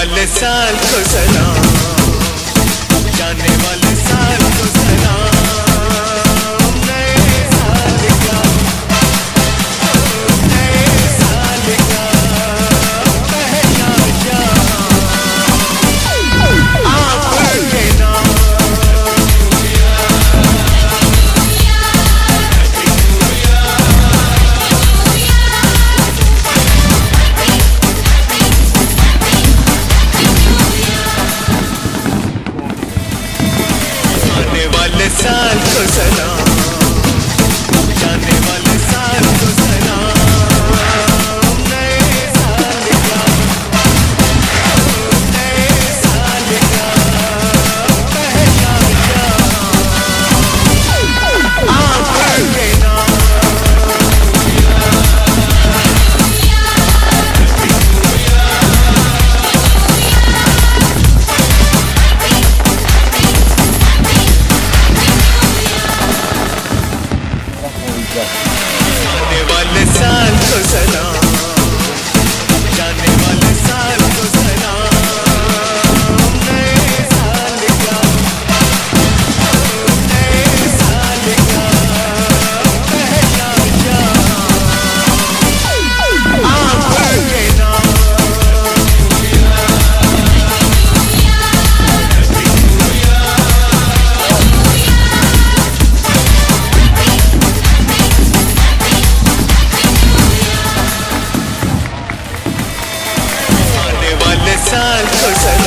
वाले साल को सलाम, जाने वाले साल को सलाम, नए साल का, नए साल का पहला जाम आपके नाम। आने वाले साल को सलाम, जाने वाले साल को सलाम, नए साल का, नए साल का पहला जाम आपके नाम। आने वाले साल को सलाम, जाने वाले साल को सलाम, नए साल का, नए साल का पहला जाम आपके नाम। आने वाले साल को सलाम।